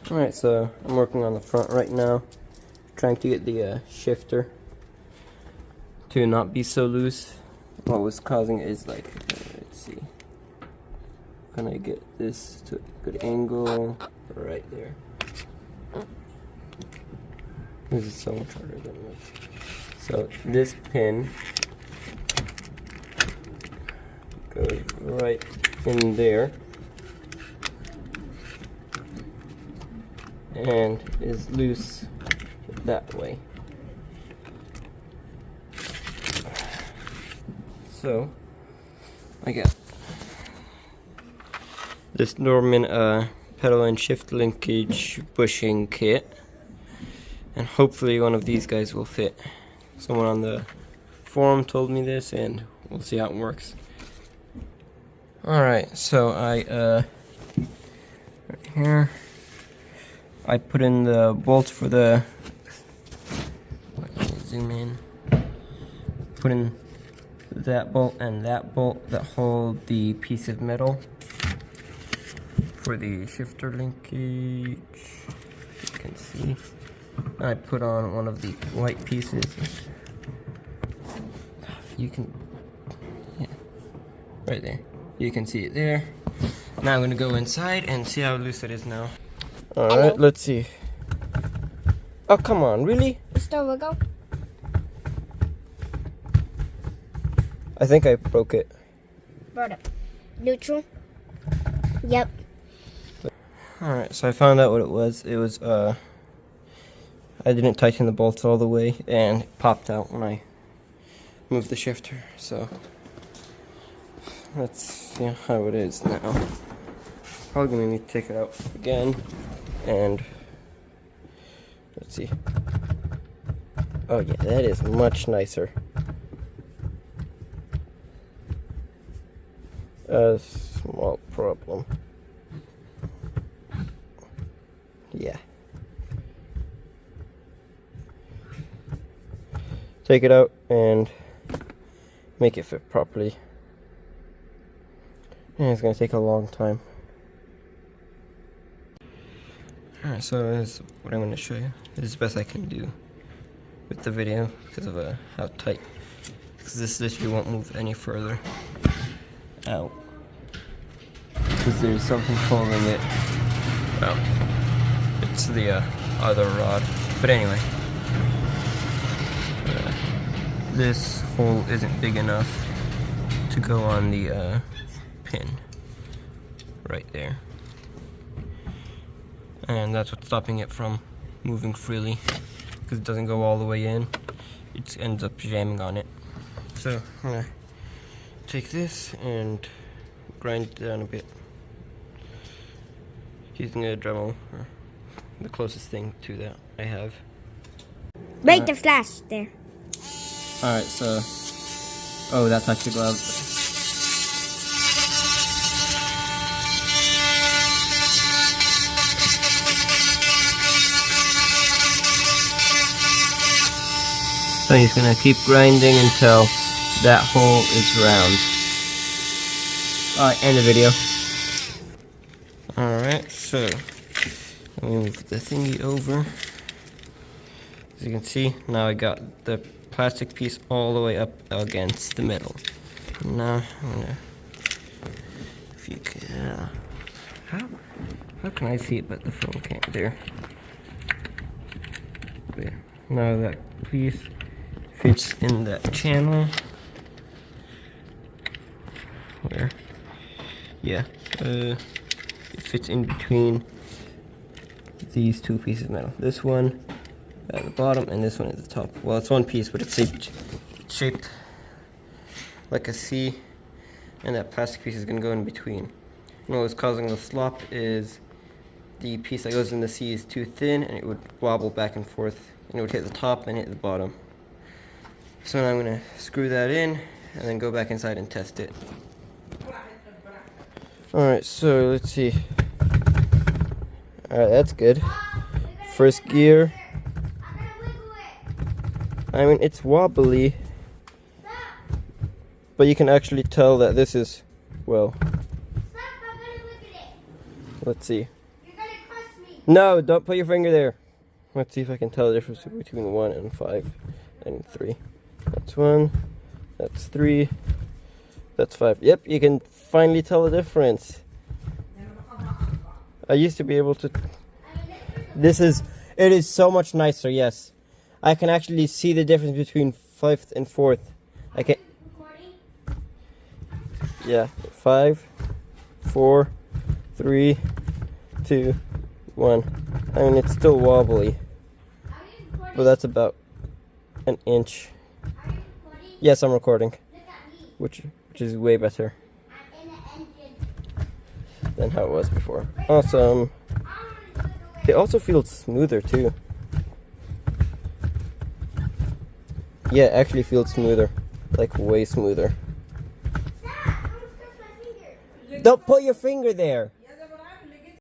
Alright, so I'm working on the front right now, trying to get the shifter to not be so loose. What was causing it is like, let's see, can I get this to a good angle? Right there. This is so much harder than it looks. So this pin goes right in there and is loose that way. So I got this Norman pedal and shift linkage bushing kit, and hopefully one of these guys will fit. Someone on the forum told me this, and we'll see how it works. Alright, so right here I put in the bolts for the, zoom in, put in that bolt and that bolt that hold the piece of metal for the shifter linkage, you can see. I put on one of the white pieces. You can, yeah, right there. You can see it there. Now I'm gonna go inside and see how loose it is now. Alright, let's see. Oh, come on, really? Still wiggle? I think I broke it. Brought up. Neutral? Yep. Alright, so I found out what it was. It was, I didn't tighten the bolts all the way, and it popped out when I moved the shifter, so that's see how it is now. Probably gonna need to take it out again, and let's see. Oh yeah, that is much nicer. A small problem. Yeah. Take it out and make it fit properly. And it's going to take a long time. Alright, so this is what I'm going to show you. This is the best I can do with the video because of how tight. Because this literally won't move any further out. Because there's something holding it. Oh, it's the other rod. But anyway. This hole isn't big enough to go on the pin right there, and that's what's stopping it from moving freely, because it doesn't go all the way in. It ends up jamming on it. So I'm gonna take this and grind it down a bit using a Dremel, or the closest thing to that I have. Break the flash there. Alright, so, oh, that touched the glove. So he's gonna keep grinding until that hole is round. Alright, end the video. Alright, so, let me move the thingy over. As you can see, now I got the plastic piece all the way up against the middle. Now I'm gonna, if you can, how can I see it but the phone can't? There. Now that piece fits in that channel. Where? Yeah, it fits in between these two pieces of metal. This one at the bottom and this one at the top. Well, it's one piece, but it's shaped like a C, and that plastic piece is going to go in between. And what was causing the slop is the piece that goes in the C is too thin, and it would wobble back and forth, and it would hit the top and hit the bottom. So now I'm going to screw that in and then go back inside and test it. Alright, so let's see. Alright, that's good. First gear. I mean, it's wobbly, but you can actually tell that this is, well, let's see. You're gonna crush me. No, don't put your finger there. Let's see if I can tell the difference between 1 and 5 and 3. That's 1, that's 3, that's 5. Yep, you can finally tell the difference. I used to be able to... It is so much nicer, yes. I can actually see the difference between 5th and 4th. I can... Yeah, 5, 4, 3, 2, 1. I mean, it's still wobbly, but that's about an inch. Yes, I'm recording, which is way better than how it was before. Awesome. It also feels smoother too. Yeah, it actually feels smoother, like way smoother. Don't put your finger there.